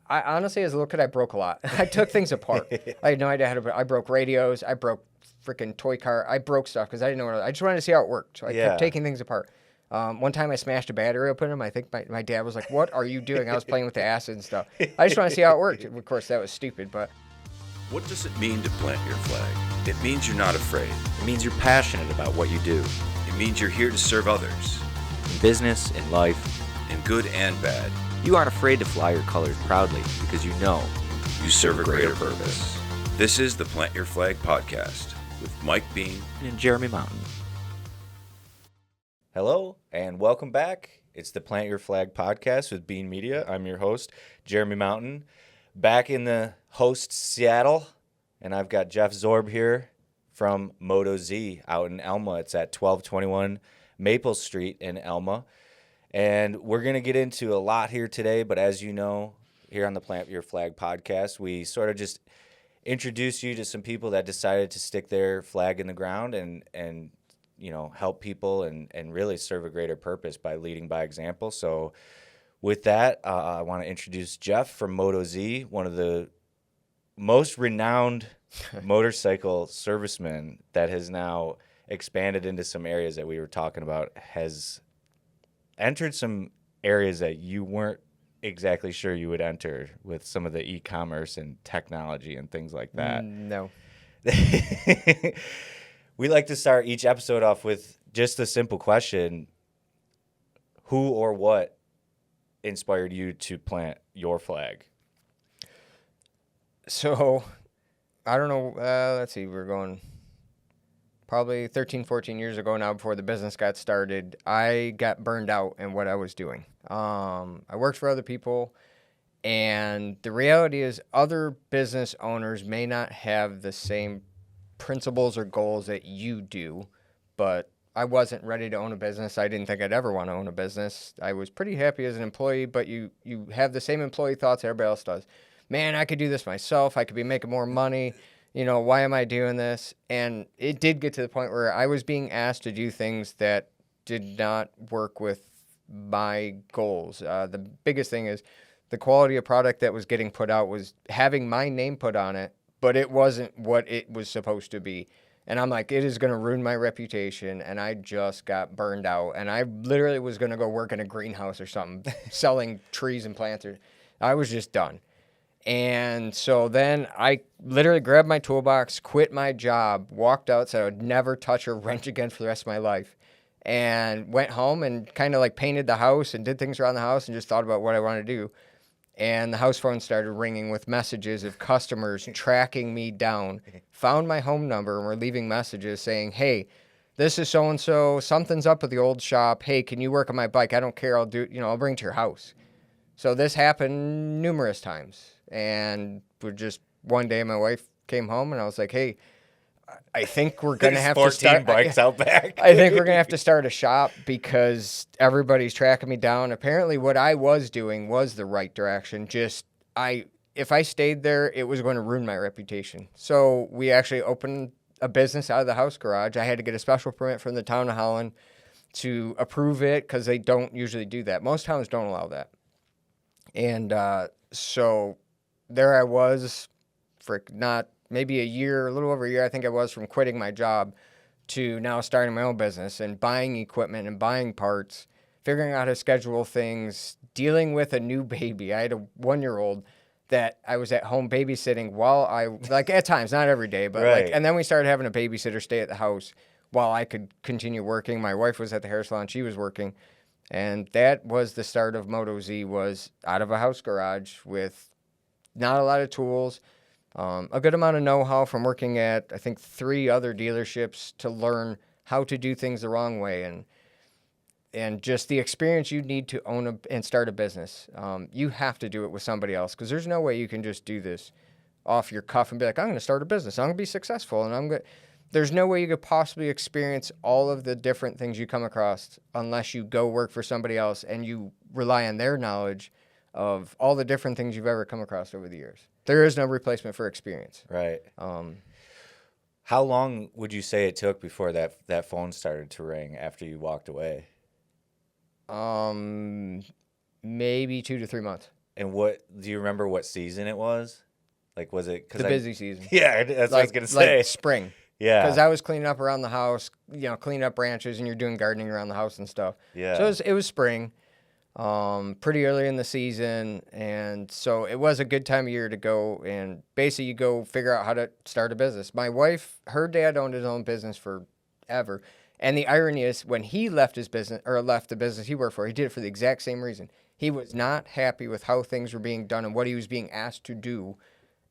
I honestly, as a little kid, I broke a lot. I took things apart. I had no idea how to. I broke radios. I broke freaking toy car. I broke stuff because I didn't know I just wanted to see how it worked. So I kept taking things apart. One time I smashed a battery open him. I think my dad was like, "What are you doing?" I was playing with the acid and stuff. I just want to see how it worked. Of course, that was stupid, but. What does it mean to plant your flag? It means you're not afraid. It means you're passionate about what you do. It means you're here to serve others. In business, in life. In good and bad. You aren't afraid to fly your colors proudly because you know you serve a greater purpose. This is the Plant Your Flag podcast with Mike Bean and Jeremy Mountain. Hello and welcome back. It's the Plant Your Flag podcast with Bean Media. I'm your host, Jeremy Mountain, back in the host Seattle, and I've got Jeff Zoreb here from Moto Z out in Elma. It's at 1221 Maple Street in Elma. And we're going to get into a lot here today, but as you know, here on the Plant Your Flag podcast, we sort of just introduce you to some people that decided to stick their flag in the ground and you know, help people and really serve a greater purpose by leading by example. So with that, I want to introduce Jeff from Moto Z, one of the most renowned motorcycle servicemen that has now expanded into some areas that we were talking about, has entered some areas that you weren't exactly sure you would enter with some of the e-commerce and technology and things like that. No. We like to start each episode off with just a simple question. Who or what inspired you to plant your flag? So, I don't know. Let's see. We're going probably 13, 14 years ago now before the business got started. I got burned out in what I was doing. I worked for other people, and the reality is other business owners may not have the same principles or goals that you do, but I wasn't ready to own a business. I didn't think I'd ever want to own a business. I was pretty happy as an employee, but you have the same employee thoughts everybody else does. Man, I could do this myself. I could be making more money. You know, why am I doing this? And it did get to the point where I was being asked to do things that did not work with my goals. The biggest thing is the quality of product that was getting put out was having my name put on it, but it wasn't what it was supposed to be. And I'm like, it is going to ruin my reputation. And I just got burned out. And I literally was going to go work in a greenhouse or something, selling trees and plants. I was just done. And so then I literally grabbed my toolbox, quit my job, walked out, said I would never touch a wrench again for the rest of my life, and went home and kind of like painted the house and did things around the house and just thought about what I wanted to do. And the house phone started ringing with messages of customers tracking me down, found my home number, and were leaving messages saying, hey, this is so-and-so, something's up with the old shop. Hey, can you work on my bike? I don't care. I'll bring it to your house. So this happened numerous times. And just one day my wife came home and I was like, hey, I think we're going to have to start 14 bikes out back. I think we're going to have to start a shop because everybody's tracking me down. Apparently what I was doing was the right direction. If I stayed there, it was going to ruin my reputation. So we actually opened a business out of the house garage. I had to get a special permit from the town of Holland to approve it because they don't usually do that. Most towns don't allow that. And so there I was for maybe a little over a year, I think I was, from quitting my job to now starting my own business and buying equipment and buying parts, figuring out how to schedule things, dealing with a new baby. I had a 1-year-old that I was at home babysitting while at times, not every day, but right. And then we started having a babysitter stay at the house while I could continue working. My wife was at the hair salon, she was working. And that was the start of Moto Z, was out of a house garage with not a lot of tools, a good amount of know-how from working at, I think, 3 other dealerships to learn how to do things the wrong way, and just the experience you need to own and start a business. You have to do it with somebody else because there's no way you can just do this off your cuff and be like, I'm going to start a business. I'm going to be successful, and there's no way you could possibly experience all of the different things you come across unless you go work for somebody else and you rely on their knowledge of all the different things you've ever come across over the years. There is no replacement for experience. Right. How long would you say it took before that phone started to ring after you walked away? Maybe 2 to 3 months. And what do you remember? What season it was? Like, was it The busy season. Yeah, that's what I was gonna say. Like spring. Yeah, Because I was cleaning up around the house, cleaning up branches, and you're doing gardening around the house and stuff. Yeah. So it was spring, pretty early in the season, and so it was a good time of year to go and basically you go figure out how to start a business. My wife, her dad owned his own business forever, and the irony is when he left his business or left the business he worked for, he did it for the exact same reason. He was not happy with how things were being done and what he was being asked to do,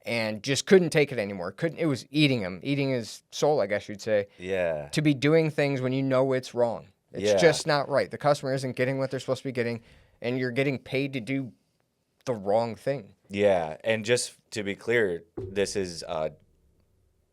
and just couldn't take it anymore. It was eating his soul, I guess you'd say. yeah, To be doing things when you know it's wrong. It's just not right. The customer isn't getting what they're supposed to be getting, and you're getting paid to do the wrong thing. yeah. And just to be clear, this is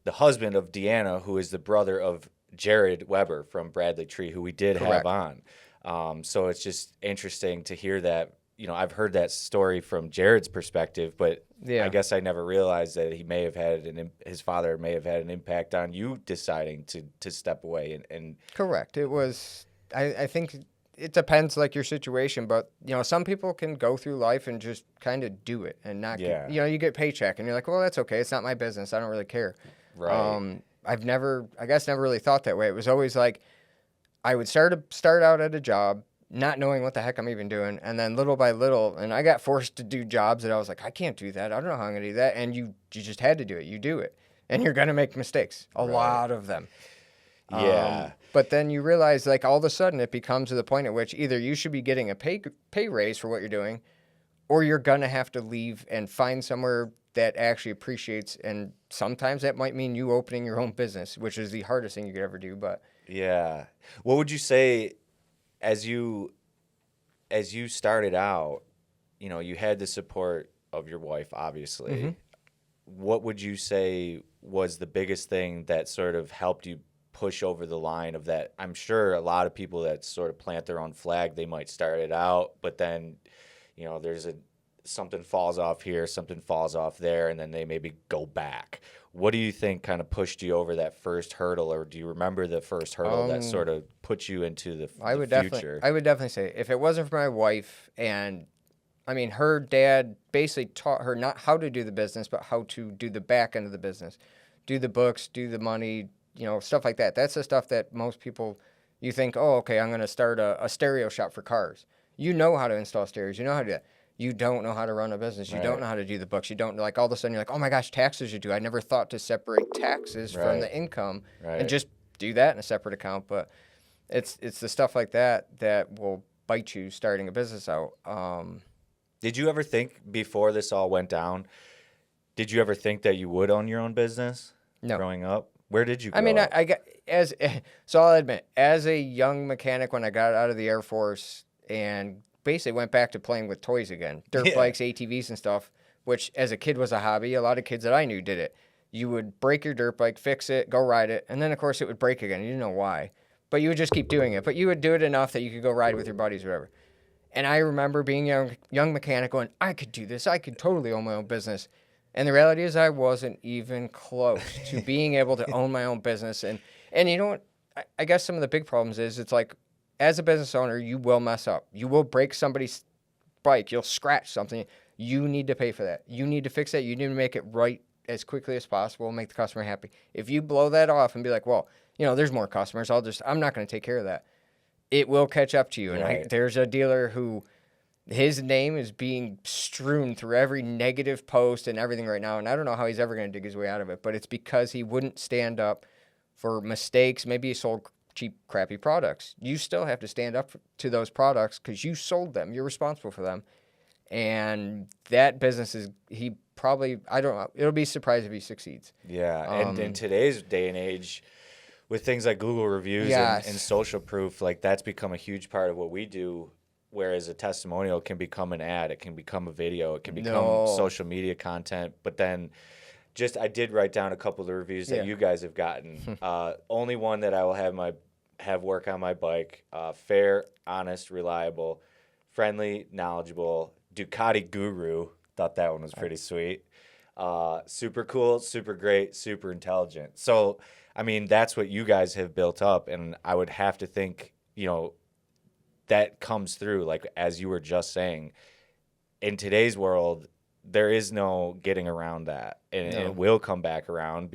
the husband of Deanna, who is the brother of Jared Weber from Bradley Tree, who we did Correct. have on. So it's just interesting to hear that. I've heard that story from Jared's perspective, but Yeah. I guess I never realized that he may have had his father may have had an impact on you deciding to step away and Correct. It was, I think it depends like your situation, but some people can go through life and just kind of do it and not, Yeah. you get paycheck and you're like, well, that's okay. It's not my business. I don't really care. Right. I've never really thought that way. It was always like, I would start out at a job, not knowing what the heck I'm even doing, and then little by little, and I got forced to do jobs that I was like, I can't do that. I don't know how I'm gonna do that, and you just had to do it. You do it, and you're gonna make mistakes, a lot of them. Yeah. But then you realize, like, all of a sudden, it becomes to the point at which either you should be getting a pay raise for what you're doing, or you're gonna have to leave and find somewhere that actually appreciates. And sometimes that might mean you opening your own business, which is the hardest thing you could ever do. But Yeah. What would you say as you started out, you had the support of your wife, obviously. Mm-hmm. What would you say was the biggest thing that sort of helped you push over the line of that? I'm sure a lot of people that sort of plant their own flag, they might start it out, but then, there's something falls off here, something falls off there, and then they maybe go back. What do you think kind of pushed you over that first hurdle, or do you remember the first hurdle that sort of put you into the future? I would definitely say if it wasn't for my wife, and I mean, her dad basically taught her not how to do the business, but how to do the back end of the business, do the books, do the money, stuff like that. That's the stuff that most people, you think, oh, okay, I'm going to start a stereo shop for cars. You know how to install stereos. You know how to do that. You don't know how to run a business. You don't know how to do the books. You don't, like, all of a sudden you're like, oh my gosh, taxes you do. I never thought to separate taxes from the income and just do that in a separate account. But it's the stuff like that will bite you starting a business out. Did you ever think before this all went down, did you ever think that you would own your own business? No. Growing up? Where did you go? I mean, I got, so I'll admit, as a young mechanic when I got out of the Air Force and basically went back to playing with toys again, dirt bikes, ATVs and stuff, which as a kid was a hobby. A lot of kids that I knew did it. You would break your dirt bike, fix it, go ride it, and then of course it would break again. You didn't know why, but you would just keep doing it. But you would do it enough that you could go ride with your buddies or whatever. And I remember being a young mechanic going, I could do this. I could totally own my own business. And the reality is I wasn't even close to being able to own my own business. And you know what? I guess some of the big problems is it's like, as a business owner, you will mess up. You will break somebody's bike. You'll scratch something. You need to pay for that. You need to fix that. You need to make it right as quickly as possible, make the customer happy. If you blow that off and be like, well, there's more customers. I'm not going to take care of that. It will catch up to you. And there's a dealer who his name is being strewn through every negative post and everything right now. And I don't know how he's ever going to dig his way out of it, but it's because he wouldn't stand up for mistakes. Maybe he sold cheap, crappy products. You still have to stand up to those products because you sold them. You're responsible for them. And that business is, I don't know, it'll be surprised if he succeeds. Yeah, and in today's day and age, with things like Google reviews and social proof, like that's become a huge part of what we do, whereas a testimonial can become an ad, it can become a video, it can become social media content, but then I did write down a couple of the reviews that you guys have gotten. Only one that I will have work on my bike. Fair, honest, reliable, friendly, knowledgeable. Ducati guru. Thought that one was pretty sweet. Super cool, super great, super intelligent. So, I mean, that's what you guys have built up, and I would have to think, that comes through, like as you were just saying. in today's world, there is no getting around that, and it will come back around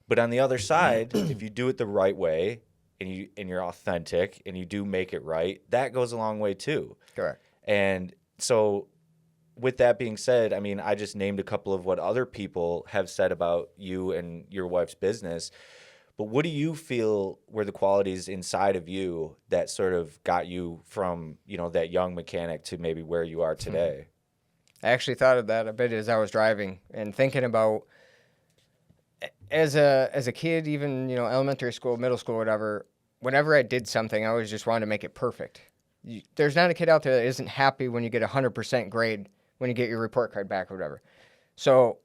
but on the other side, if you do it the right way and you're authentic and you do make it right, that goes a long way too. Correct. And so with that being said, I mean, I just named a couple of what other people have said about you and your wife's business. But what do you feel were the qualities inside of you that sort of got you from, that young mechanic to maybe where you are today? I actually thought of that a bit as I was driving and thinking about as a kid, even, elementary school, middle school, whatever, whenever I did something, I always just wanted to make it perfect. There's not a kid out there that isn't happy when you get a 100% grade when you get your report card back or whatever. So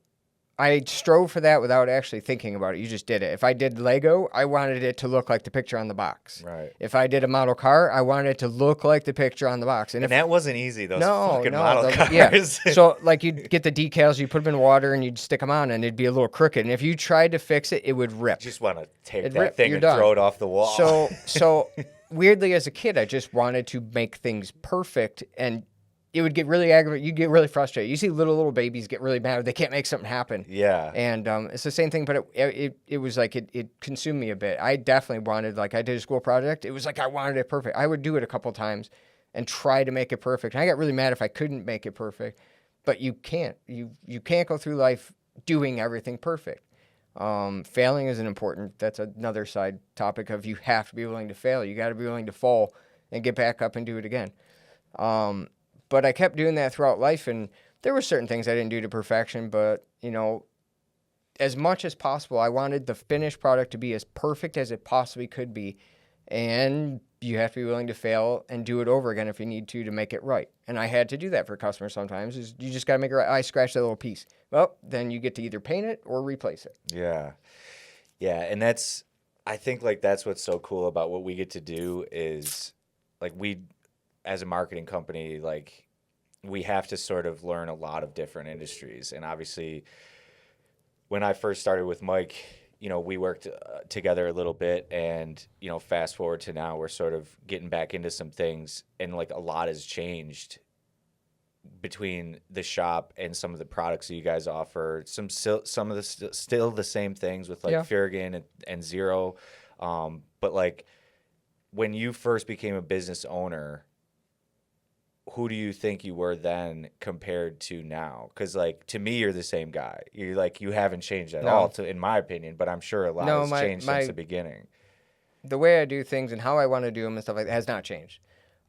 I strove for that without actually thinking about it. You just did it. If I did Lego, I wanted it to look like the picture on the box. Right. If I did a model car, I wanted it to look like the picture on the box. And that wasn't easy, those fucking model cars. Yeah. So, like, you'd get the decals, you put them in water, and you'd stick them on, and it'd be a little crooked. And if you tried to fix it, it would rip. You just want to take It'd that rip, thing you're and done. throw it off the wall. So weirdly, as a kid, I just wanted to make things perfect, and it would get really aggravated. You get really frustrated. You see little babies get really mad. They can't make something happen. Yeah. And it's the same thing, but it was like it consumed me a bit. I definitely wanted, like, I did a school project. It was like I wanted it perfect. I would do it a couple times and try to make it perfect. And I got really mad if I couldn't make it perfect. But you can't. You can't go through life doing everything perfect. Failing is that's another side topic of you have to be willing to fail. You got to be willing to fall and get back up and do it again. But I kept doing that throughout life, and there were certain things I didn't do to perfection, but, as much as possible, I wanted the finished product to be as perfect as it possibly could be, and you have to be willing to fail and do it over again if you need to make it right. And I had to do that for customers sometimes. You just got to make it right. I scratched that little piece. Well, then you get to either paint it or replace it. Yeah. Yeah, and I think, like, that's what's so cool about what we get to do is, like, as a marketing company, like, we have to sort of learn a lot of different industries. And obviously, when I first started with Mike, we worked together a little bit, and, fast forward to now, we're sort of getting back into some things, and, like, a lot has changed between the shop and some of the products that you guys offer. Some of the still the same things with, like, Furigan and Zero. But, like, when you first became a business owner, who do you think you were then compared to now? Because, like, to me, you're the same guy. You haven't changed at all, in my opinion, but I'm sure a lot has changed since the beginning. The way I do things and how I want to do them and stuff like that has not changed.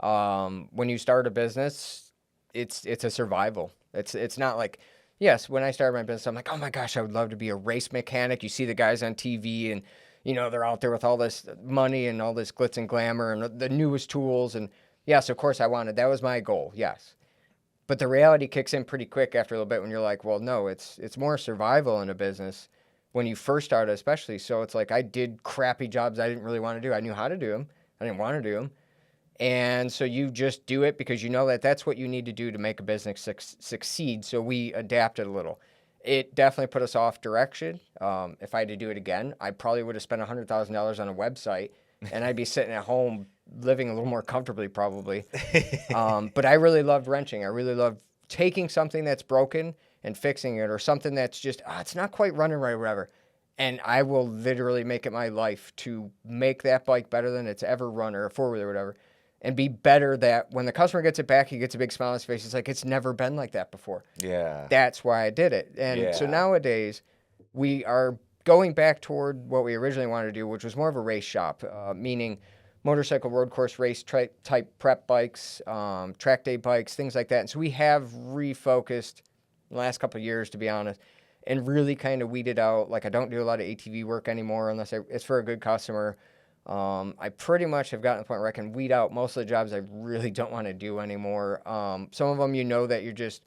When you start a business, it's a survival. It's not like, yes, when I started my business, I'm like, oh my gosh, I would love to be a race mechanic. You see the guys on TV, and, they're out there with all this money and all this glitz and glamour and the newest tools, and yes, of course that was my goal, yes. But the reality kicks in pretty quick after a little bit when you're like, well, no, it's more survival in a business when you first start, especially. So it's like I did crappy jobs I didn't really want to do. I knew how to do them. I didn't want to do them. And so you just do it because you know that that's what you need to do to make a business succeed. So we adapted a little. It definitely put us off direction. If I had to do it again, I probably would have spent $100,000 on a website, and I'd be sitting at home living a little more comfortably probably. But I really loved wrenching. I really loved taking something that's broken and fixing it, or something that's just, it's not quite running right or whatever. And I will literally make it my life to make that bike better than it's ever run, or a four-wheeler or whatever, and be better that when the customer gets it back, he gets a big smile on his face. It's like, it's never been like that before. Yeah. That's why I did it. And so nowadays, we are going back toward what we originally wanted to do, which was more of a race shop, meaning motorcycle road course race type prep bikes, track day bikes, things like that. And so we have refocused in the last couple of years, to be honest, and really kind of weeded out. Like, I don't do a lot of ATV work anymore unless it's for a good customer. I pretty much have gotten to the point where I can weed out most of the jobs I really don't want to do anymore. Some of them, that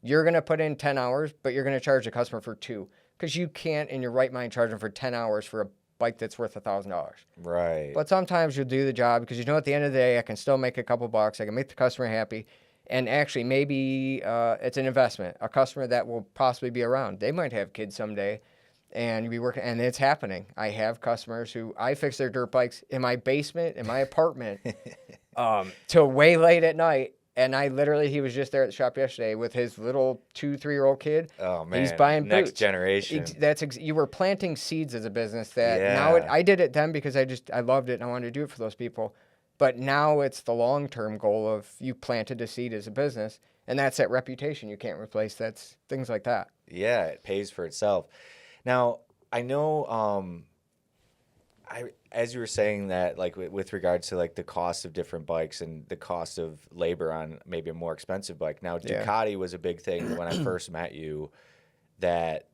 you're going to put in 10 hours, but you're going to charge the customer for 2, because you can't in your right mind charge them for 10 hours for a bike that's worth $1,000. Right. But sometimes you'll do the job because at the end of the day, I can still make a couple bucks. I can make the customer happy. And actually, maybe it's an investment. A customer that will possibly be around. They might have kids someday, and be working. And it's happening. I have customers who I fix their dirt bikes in my basement, in my apartment, till way late at night. And he was just there at the shop yesterday with his little 2-3-year-old kid. Oh man, He's buying next boots. generation. You were planting seeds as a business that Yeah. I did it then because I loved it and I wanted to do it for those people. But now it's the long-term goal of you planted a seed as a business, and that's that reputation you can't replace. That's things like that. Yeah, it pays for itself. Now, I know, as you were saying that, like with regards to like the cost of different bikes and the cost of labor on maybe a more expensive bike. Now, Ducati was a big thing when I first met you that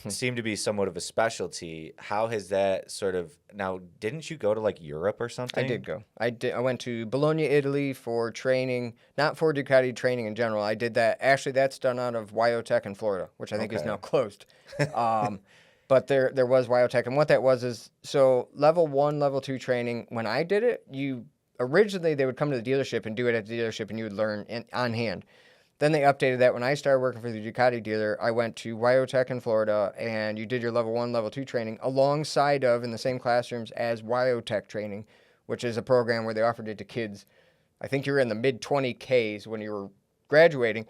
seemed to be somewhat of a specialty. How has that sort of now? Didn't you go to like Europe or something? I did go. I went to Bologna, Italy for training, not for Ducati training in general. I did that. Actually, that's done out of Outtakes in Florida, which I think is now closed. But there was Outtakes, and what that was is so level 1, level 2 training. When I did it, originally they would come to the dealership and do it at the dealership, and you would learn on hand. Then they updated that. When I started working for the Ducati dealer, I went to Outtakes in Florida, and you did your level 1, level 2 training alongside of in the same classrooms as Outtakes training, which is a program where they offered it to kids. I think you were in the mid 20Ks when you were graduating,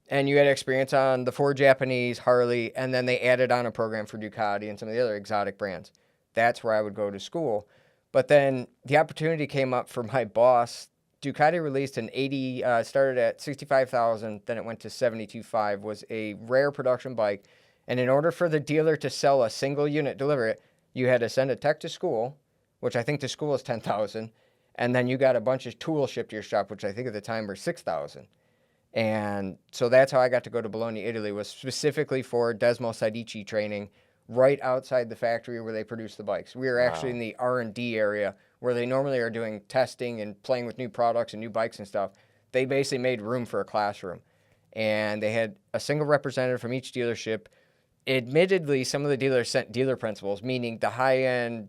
and you had experience on the 4 Japanese, Harley, and then they added on a program for Ducati and some of the other exotic brands. That's where I would go to school. But then the opportunity came up for my boss. Ducati released an 80, started at 65,000, then it went to 72.5, was a rare production bike. And in order for the dealer to sell a single unit, deliver it, you had to send a tech to school, which I think the school is 10,000. And then you got a bunch of tools shipped to your shop, which I think at the time were 6,000. And so that's how I got to go to Bologna, Italy, was specifically for Desmo Sadici training right outside the factory where they produce the bikes. We were actually in the R&D area where they normally are doing testing and playing with new products and new bikes and stuff. They basically made room for a classroom. And they had a single representative from each dealership. Admittedly, some of the dealers sent dealer principals, meaning the high-end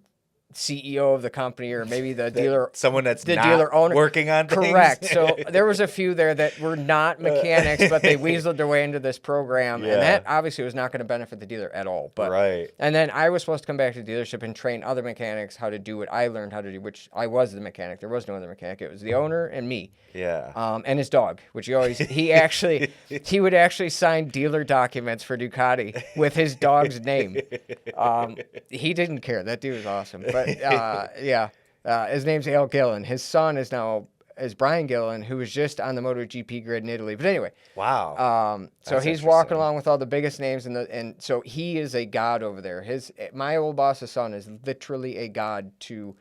CEO of the company or maybe the dealer, someone that's the not dealer owner working on things. Correct. So there was a few there that were not mechanics, but they weaseled their way into this program, and that obviously was not going to benefit the dealer at all. But right. And then I was supposed to come back to the dealership and train other mechanics how to do what I learned how to do, which I was the mechanic. There was no other mechanic. It was the owner and me. Yeah. And his dog, which he would actually sign dealer documents for Ducati with his dog's name. He didn't care. That dude was awesome. But his name's Al Gillen. His son is Brian Gillen, who was just on the MotoGP grid in Italy. But anyway, wow. So he's walking along with all the biggest names, and so he is a god over there. My old boss's son is literally a god to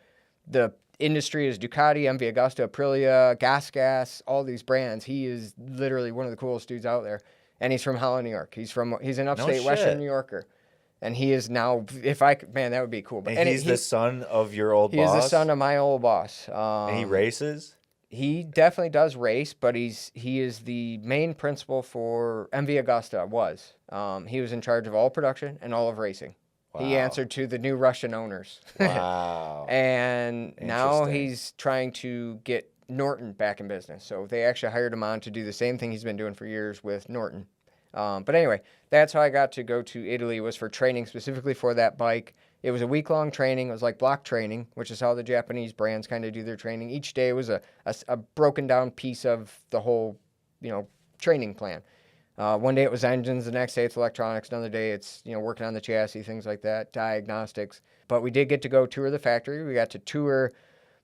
the industry. Is Ducati, MV Agusta, Aprilia, Gas, all these brands. He is literally one of the coolest dudes out there, and he's from Holland, New York. He's an upstate Western New Yorker. And he is now, that would be cool. But and he's the son of your old boss? He is the son of my old boss. And he races? He definitely does race, but he is the main principal for MV Agusta, was. He was in charge of all production and all of racing. Wow. He answered to the new Russian owners. Wow. And now he's trying to get Norton back in business. So they actually hired him on to do the same thing he's been doing for years with Norton. But anyway, that's how I got to go to Italy, was for training specifically for that bike. It was a week-long training. It was like block training, which is how the Japanese brands kind of do their training. Each day was a broken-down piece of the whole, training plan. One day it was engines, the next day it's electronics, another day it's, working on the chassis, things like that, diagnostics. But we did get to go tour the factory. We got to tour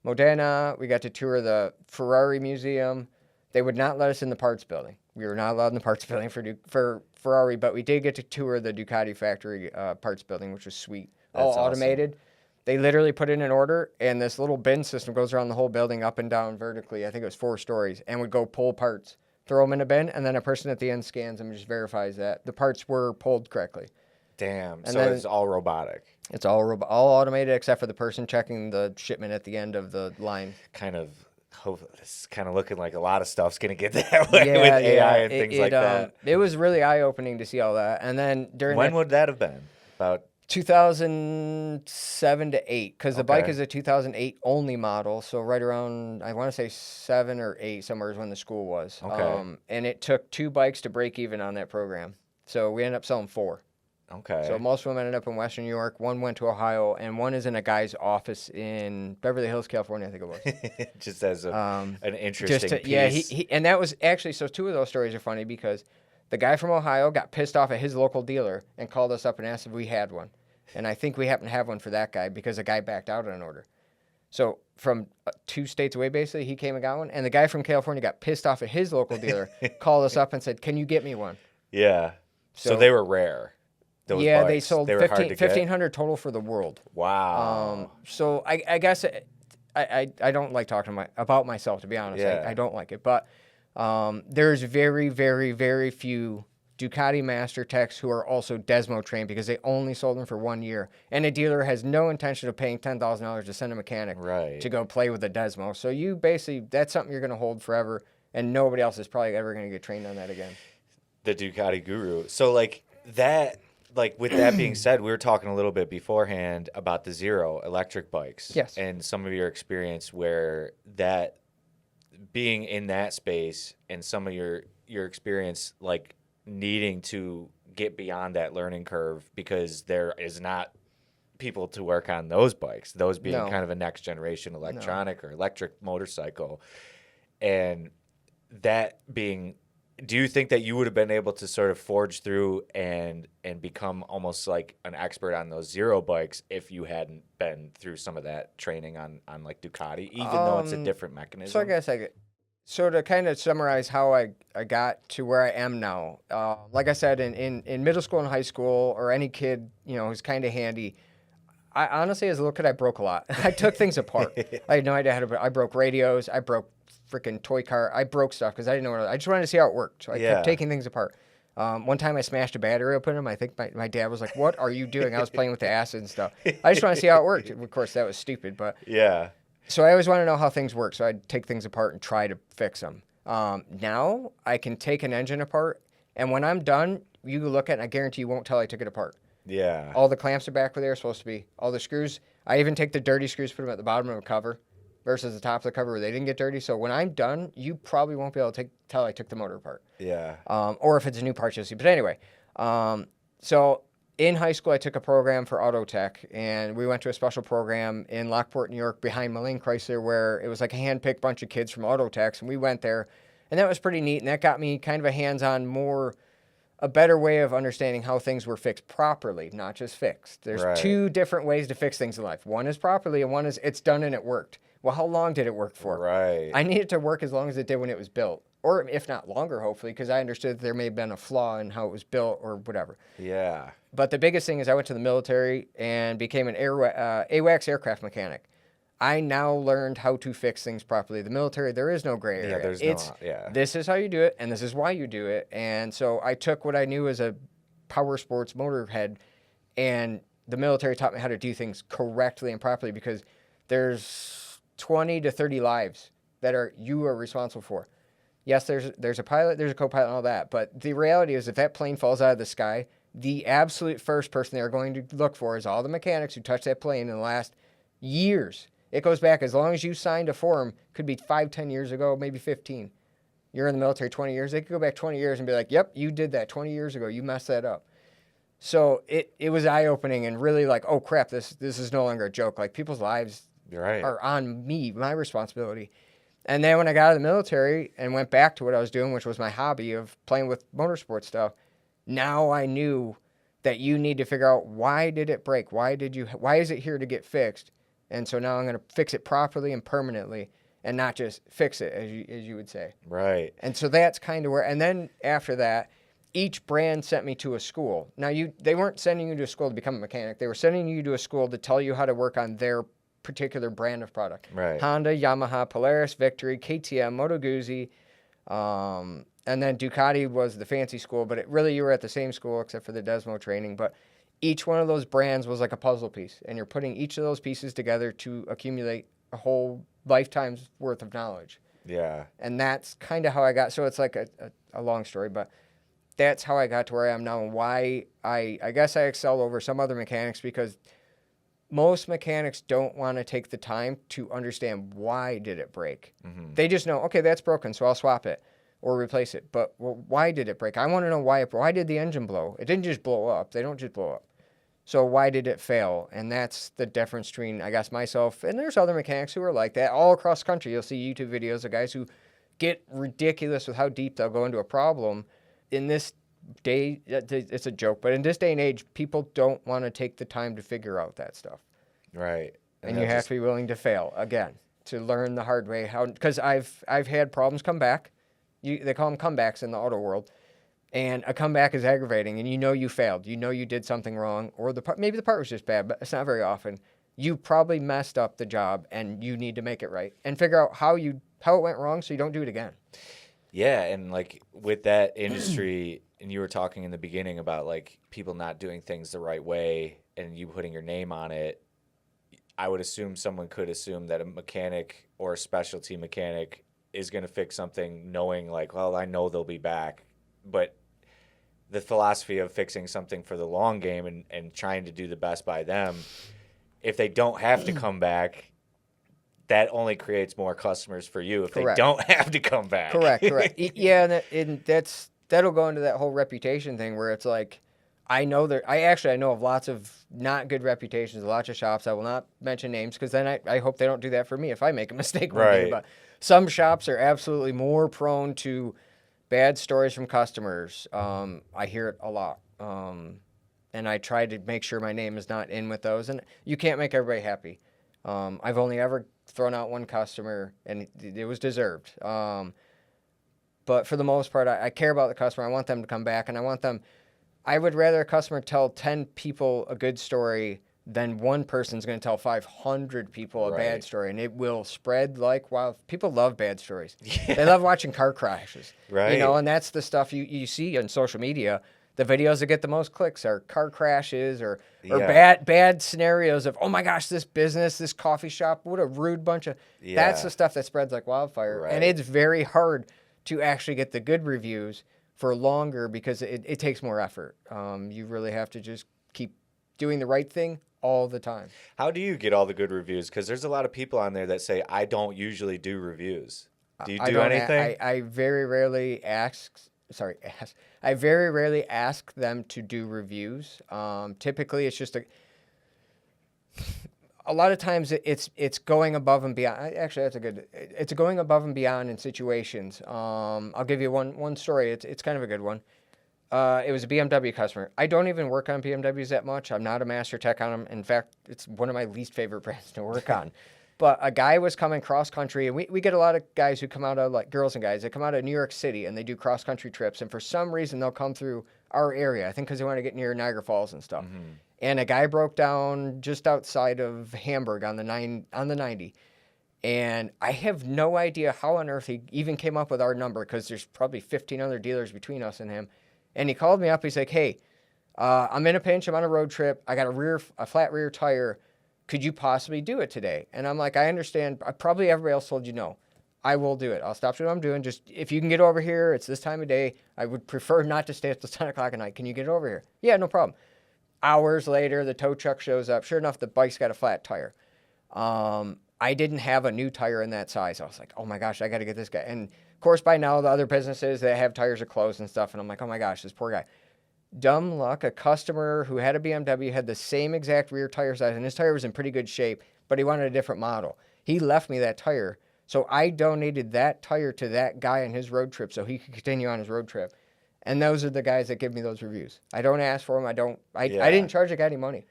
Modena. We got to tour the Ferrari Museum. They would not let us in the parts building. We were not allowed in the parts building for Ferrari, but we did get to tour the Ducati factory parts building, which was sweet. All automated. Awesome. They literally put in an order, and this little bin system goes around the whole building up and down vertically. I think it was 4 stories, and would go pull parts, throw them in a bin, and then a person at the end scans them and just verifies that the parts were pulled correctly. Damn. And so it's all robotic. It's all automated except for the person checking the shipment at the end of the line. It's kind of looking like a lot of stuff's going to get that way with AI and things like that. It was really eye-opening to see all that. And then when would that have been? About 2007 to 8, because the bike is a 2008 only model. So right around, I want to say 7 or 8, somewhere is when the school was. Okay. And it took 2 bikes to break even on that program. So we ended up selling 4. Okay. So most of them ended up in Western New York. One went to Ohio, and one is in a guy's office in Beverly Hills, California, I think it was. Just as an interesting piece. Yeah, and that was actually, so two of those stories are funny because the guy from Ohio got pissed off at his local dealer and called us up and asked if we had one. And I think we happened to have one for that guy because the guy backed out on an order. So from 2 states away, basically, he came and got one. And the guy from California got pissed off at his local dealer, called us up and said, can you get me one? Yeah. So they were rare. Those yeah, bikes. they sold They were hard to get. 1,500 total for the world. Wow. So I guess I don't like talking about myself, to be honest. Yeah. I don't like it. But there's very, very, very few Ducati Master Techs who are also Desmo trained because they only sold them for 1 year. And a dealer has no intention of paying $10,000 to send a mechanic to go play with a Desmo. So you basically, that's something you're going to hold forever, and nobody else is probably ever going to get trained on that again. The Ducati guru. So like that, like with that being said, we were talking a little bit beforehand about the Zero electric bikes. Yes. And some of your experience where that being in that space and some of your experience like needing to get beyond that learning curve because there is not people to work on those bikes, those being kind of a next generation electronic or electric motorcycle. And that being, do you think that you would have been able to sort of forge through and become almost like an expert on those Zero bikes if you hadn't been through some of that training on like Ducati, even though it's a different mechanism? So I guess so to kind of summarize how I got to where I am now, like I said, in middle school and high school, or any kid, who's kind of handy, I honestly, as a little kid, I broke a lot. I took things apart. I had no idea how to, I broke radios, I broke freaking toy car, I broke stuff because I didn't know I just wanted to see how it worked. So I kept taking things apart. One time I smashed a battery open in them. I think my dad was like, "What are you doing?" I was playing with the acid and stuff. I just want to see how it worked. Of course, that was stupid, but yeah. So I always want to know how things work, so I'd take things apart and try to fix them. Now I can take an engine apart, and when I'm done, you look at it, and I guarantee you won't tell I took it apart. Yeah. All the clamps are back where they're supposed to be. All the screws, I even take the dirty screws, put them at the bottom of the cover versus the top of the cover where they didn't get dirty. So when I'm done, you probably won't be able to tell I took the motor apart. Yeah. Or if it's a new part, you'll see. But anyway, so in high school, I took a program for auto tech, and we went to a special program in Lockport, New York, behind Mullane Chrysler, where it was like a hand-picked bunch of kids from auto techs, and we went there, and that was pretty neat, and that got me kind of a hands-on, a better way of understanding how things were fixed properly, not just fixed. There's 2 different ways to fix things in life. One is properly, and one is it's done and it worked. Well, how long did it work for? Right. I need it to work as long as it did when it was built, or if not longer, hopefully, because I understood that there may have been a flaw in how it was built or whatever. Yeah. But the biggest thing is I went to the military and became an AWACS aircraft mechanic. I now learned how to fix things properly. The military, there is no gray area. This is how you do it, and this is why you do it. And so I took what I knew as a power sports motorhead, and the military taught me how to do things correctly and properly, because there's 20 to 30 lives that you are responsible for. Yes, there's a pilot, there's a co-pilot and all that, but the reality is if that plane falls out of the sky, the absolute first person they're going to look for is all the mechanics who touched that plane in the last years. It goes back as long as you signed a form, could be 5-10 years ago, maybe 15. You're in the military 20 years, they could go back 20 years and be like, yep, you did that 20 years ago, you messed that up. So it was eye-opening and really like, oh crap, this is no longer a joke. Like, people's lives are on me, my responsibility. And then when I got out of the military and went back to what I was doing, which was my hobby of playing with motorsport stuff, now I knew that you need to figure out, why did it break? Why is it here to get fixed? And so now I'm going to fix it properly and permanently, and not just fix it, as you would say. Right. And so that's kind of where, and then after that, each brand sent me to a school. Now, they weren't sending you to a school to become a mechanic. They were sending you to a school to tell you how to work on their particular brand of product. Right. Honda, Yamaha, Polaris, Victory, KTM, Moto Guzzi, and then Ducati was the fancy school, but you were at the same school except for the Desmo training. But each one of those brands was like a puzzle piece, and you're putting each of those pieces together to accumulate a whole lifetime's worth of knowledge. Yeah. And that's kind of how I got, so it's like a long story, but that's how I got to where I am now, and why I guess I excel over some other mechanics, because most mechanics don't want to take the time to understand why did it break. Mm-hmm. They just know, okay, that's broken, so I'll swap it. or replace it. But why did it break? I want to know why did the engine blow? It didn't just blow up. They don't just blow up. So why did it fail? And that's the difference between, I guess, myself, and there's other mechanics who are like that. All across the country, you'll see YouTube videos of guys who get ridiculous with how deep they'll go into a problem. In this day, it's a joke, but in this day and age, people don't want to take the time to figure out that stuff. Right. And you have to be willing to fail, again, to learn the hard way. Because I've had problems come back. They call them comebacks in the auto world. And a comeback is aggravating, and you failed. You know you did something wrong, or maybe the part was just bad, but it's not very often. You probably messed up the job, and you need to make it right and figure out how it went wrong so you don't do it again. Yeah, and like with that industry, and you were talking in the beginning about like people not doing things the right way and you putting your name on it, I would assume someone could assume that a mechanic or a specialty mechanic is going to fix something knowing like, well, I know they'll be back. But the philosophy of fixing something for the long game and trying to do the best by them, if they don't have to come back, that only creates more customers for you if Correct. they don't have to come back. Correct. Yeah, and that'll go into that whole reputation thing where it's like, I know of lots of not good reputations, lots of shops. I will not mention names because then I hope they don't do that for me if I make a mistake one day. Right. But some shops are absolutely more prone to bad stories from customers. I hear it a lot. And I try to make sure my name is not in with those. And you can't make everybody happy. I've only ever thrown out one customer, and it was deserved. But for the most part, I care about the customer. I want them to come back, and I would rather a customer tell 10 people a good story than one person's going to tell 500 people a bad story, and it will spread like wild. People love bad stories. Yeah. They love watching car crashes. Right. And that's the stuff you see on social media. The videos that get the most clicks are car crashes or bad scenarios of, oh my gosh, this business, this coffee shop, what a rude bunch of... Yeah. That's the stuff that spreads like wildfire. Right. And it's very hard to actually get the good reviews for longer because it takes more effort. You really have to just keep doing the right thing all the time. How do you get all the good reviews? Because there's a lot of people on there that say, I don't usually do reviews. Do you do anything? I very rarely I very rarely ask them to do reviews. Typically, it's just a lot of times it's going above and beyond. Actually, it's going above and beyond in situations. I'll give you one story. It's kind of a good one. It was a BMW customer. I don't even work on BMWs that much. I'm not a master tech on them. In fact, it's one of my least favorite brands to work on. But a guy was coming cross-country, and we get a lot of guys who come out of, like girls and guys, they come out of New York City, and they do cross-country trips. And for some reason, they'll come through our area, I think because they want to get near Niagara Falls and stuff. Mm-hmm. And a guy broke down just outside of Hamburg on the 90. And I have no idea how on earth he even came up with our number because there's probably 15 other dealers between us and him. And he called me up. He's like, hey, I'm in a pinch. I'm on a road trip. I got a flat rear tire. Could you possibly do it today? And I'm like, I understand. Probably everybody else told you no. I will do it. I'll stop doing what I'm doing. Just if you can get over here, it's this time of day. I would prefer not to stay at 10 o'clock at night. Can you get over here? Yeah, no problem. Hours later, the tow truck shows up. Sure enough, the bike's got a flat tire. I didn't have a new tire in that size. I was like, oh my gosh, I got to get this guy. And of course, by now, the other businesses that have tires are closed and stuff. And I'm like, oh my gosh, this poor guy. Dumb luck, a customer who had a BMW had the same exact rear tire size, and his tire was in pretty good shape, but he wanted a different model. He left me that tire, so I donated that tire to that guy on his road trip so he could continue on his road trip. And those are the guys that give me those reviews. I don't ask for them. I didn't charge the guy any money.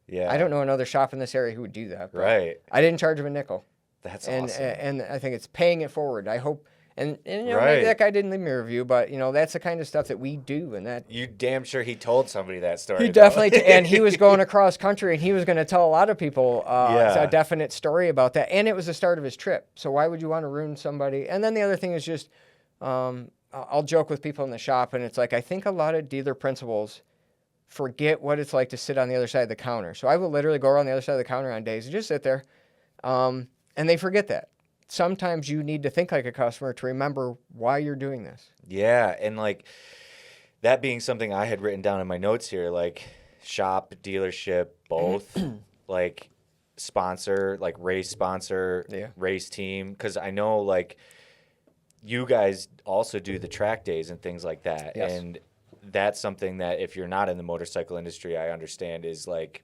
Yeah. I don't know another shop in this area who would do that. Right. I didn't charge him a nickel. That's awesome. And I think it's paying it forward. I hope... And maybe that guy didn't leave me a review, but, that's the kind of stuff that we do. And that you damn sure he told somebody that story. He definitely and he was going across country, and he was going to tell a lot of people a definite story about that. And it was the start of his trip. So why would you want to ruin somebody? And then the other thing is just, I'll joke with people in the shop, and it's like, I think a lot of dealer principals forget what it's like to sit on the other side of the counter. So I will literally go around the other side of the counter on days and just sit there, and they forget that. Sometimes you need to think like a customer to remember why you're doing this. Yeah, and like that being something I had written down in my notes here, like shop, dealership, both, like sponsor, like race sponsor, race team, because I know like you guys also do the track days and things like that. Yes. And that's something that if you're not in the motorcycle industry, I understand is like,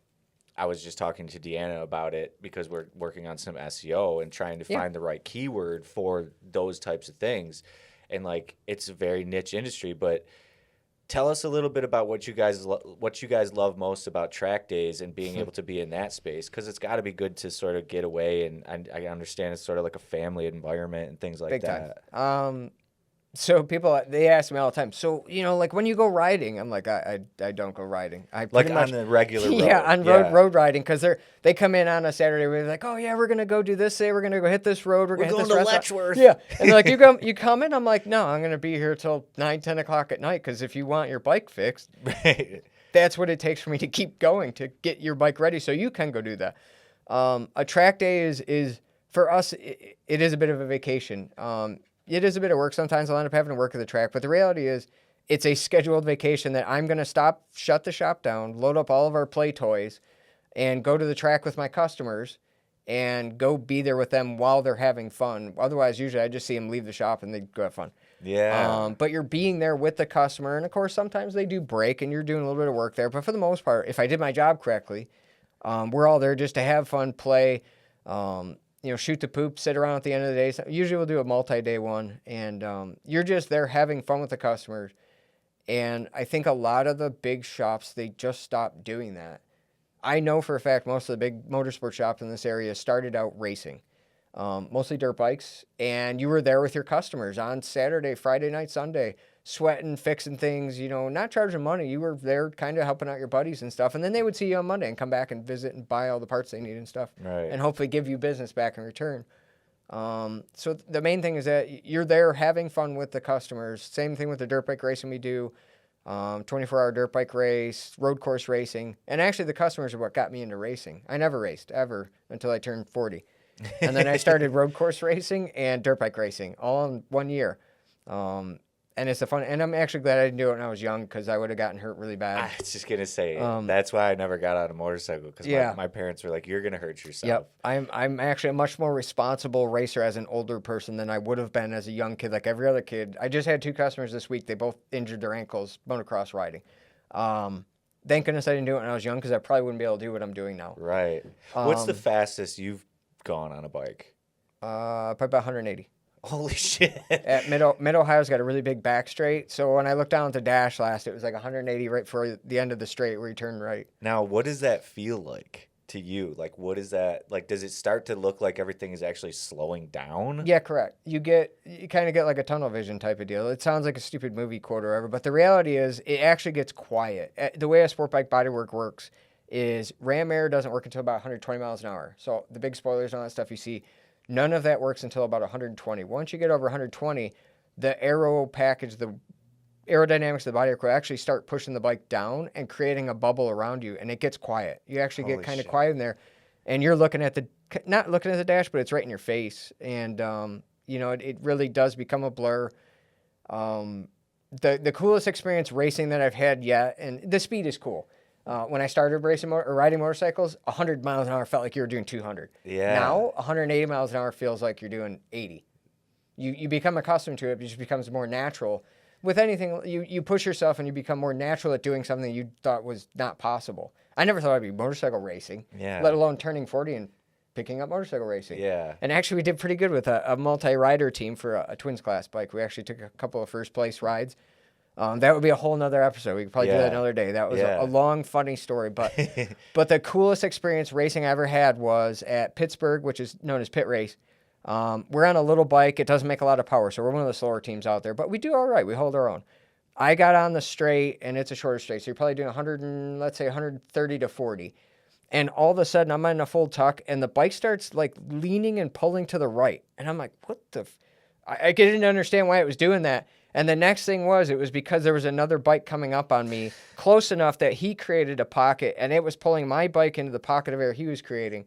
I was just talking to Deanna about it because we're working on some SEO and trying to find the right keyword for those types of things. And like, it's a very niche industry, but tell us a little bit about what you guys love most about track days and being able to be in that space, because it's got to be good to sort of get away. And I understand it's sort of like a family environment and things like Big that. time. So people, they ask me all the time, so, you know, like when you go riding, I'm like, I don't go riding. I Like pretty on much, the regular road. Yeah, on road riding, because they come in on a Saturday, we're like, oh yeah, we're going to go do this day, we're going to go hit this road, we're going to hit this restaurant. Letchworth. Yeah, and they're like, you coming? I'm like, no, I'm going to be here till 9, 10 o'clock at night, because if you want your bike fixed, that's what it takes for me to keep going, to get your bike ready so you can go do that. A track day is for us, it is a bit of a vacation. It is a bit of work. Sometimes I'll end up having to work at the track, but the reality is it's a scheduled vacation that I'm going to shut the shop down, load up all of our play toys, and go to the track with my customers and go be there with them while they're having fun. Otherwise, usually I just see them leave the shop and they go have fun. Yeah. But you're being there with the customer, and of course, sometimes they do break and you're doing a little bit of work there. But for the most part, if I did my job correctly, we're all there just to have fun, play, shoot the poop, sit around at the end of the day. So usually we'll do a multi-day one, and you're just there having fun with the customers. And I think a lot of the big shops, they just stopped doing that. I know for a fact most of the big motorsport shops in this area started out racing, mostly dirt bikes, and you were there with your customers on Saturday, Friday night, Sunday, sweating, fixing things, not charging money. You were there kind of helping out your buddies and stuff, and then they would see you on Monday and come back and visit and buy all the parts they need and stuff, Right. and hopefully give you business back in return. So the main thing is that you're there having fun with the customers. Same thing with the dirt bike racing we do, 24-hour dirt bike race, road course racing, and actually the customers are what got me into racing. I never raced, ever, until I turned 40. And then I started road course racing and dirt bike racing all in 1 year. And it's and I'm actually glad I didn't do it when I was young, because I would have gotten hurt really bad. I was just going to say, that's why I never got on a motorcycle, because my parents were like, you're going to hurt yourself. Yep. I'm actually a much more responsible racer as an older person than I would have been as a young kid, like every other kid. I just had 2 customers this week. They both injured their ankles motocross riding. Thank goodness I didn't do it when I was young, because I probably wouldn't be able to do what I'm doing now. Right. What's the fastest you've gone on a bike? Probably about 180. Holy shit. At Mid-Ohio's got a really big back straight, so when I looked down at the dash last, it was like 180 right for the end of the straight where you turn right. Now, what does that feel like to you? Like, what is that? Like, does it start to look like everything is actually slowing down? Yeah, correct. You kind of get like a tunnel vision type of deal. It sounds like a stupid movie quote or whatever, but the reality is it actually gets quiet. The way a sport bike bodywork works is ram air doesn't work until about 120 miles an hour. So the big spoilers and all that stuff you see, none of that works until about 120. Once you get over 120, the aero package, the aerodynamics of the body will actually start pushing the bike down and creating a bubble around you, and it gets quiet. You actually get kind of quiet in there, and you're looking at not looking at the dash, but it's right in your face, and it really does become a blur. The coolest experience racing that I've had yet, and the speed is cool. When I started riding motorcycles, 100 miles an hour felt like you were doing 200. Yeah. Now, 180 miles an hour feels like you're doing 80. You become accustomed to it. It just becomes more natural. With anything, you push yourself and you become more natural at doing something you thought was not possible. I never thought I'd be motorcycle racing, let alone turning 40 and picking up motorcycle racing. Yeah. And actually, we did pretty good with a multi-rider team for a twins class bike. We actually took a couple of first-place rides. That would be a whole nother episode. We could probably do that another day. That was a long, funny story. But but the coolest experience racing I ever had was at Pittsburgh, which is known as Pit Race. We're on a little bike. It doesn't make a lot of power, so we're one of the slower teams out there. But we do all right. We hold our own. I got on the straight, and it's a shorter straight, so you're probably doing 130 to 40. And all of a sudden, I'm in a full tuck, and the bike starts like leaning and pulling to the right. And I'm like, what the? I didn't understand why it was doing that. And the next thing it was because there was another bike coming up on me close enough that he created a pocket, and it was pulling my bike into the pocket of air he was creating.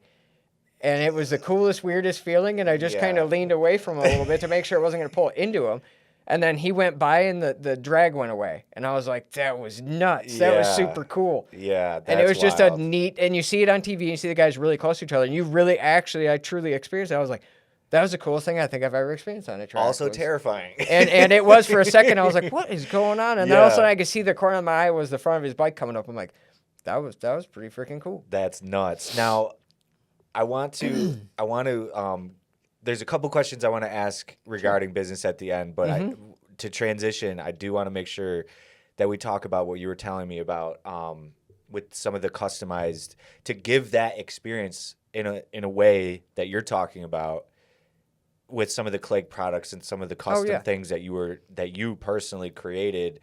And it was the coolest, weirdest feeling, and I just kind of leaned away from him a little bit to make sure it wasn't going to pull into him. And then he went by, and the drag went away. And I was like, that was nuts. That was super cool. Yeah, that's and it was just wild. a neat, and you see it on TV, and you see the guys really close to each other, and you really I truly experienced it. I was like, That was the coolest thing I think I've ever experienced on a track. Also terrifying. And it was for a second. I was like, what is going on? And then all of a Yeah. sudden I could see the corner of my eye was the front of his bike coming up. I'm like, that was pretty freaking cool. That's nuts. Now, I want to, there's a couple questions I want to ask regarding business at the end, but to transition, I do want to make sure that we talk about what you were telling me about with some of the customized, to give that experience in a way that you're talking about with some of the Clake products and some of the custom things that you personally created,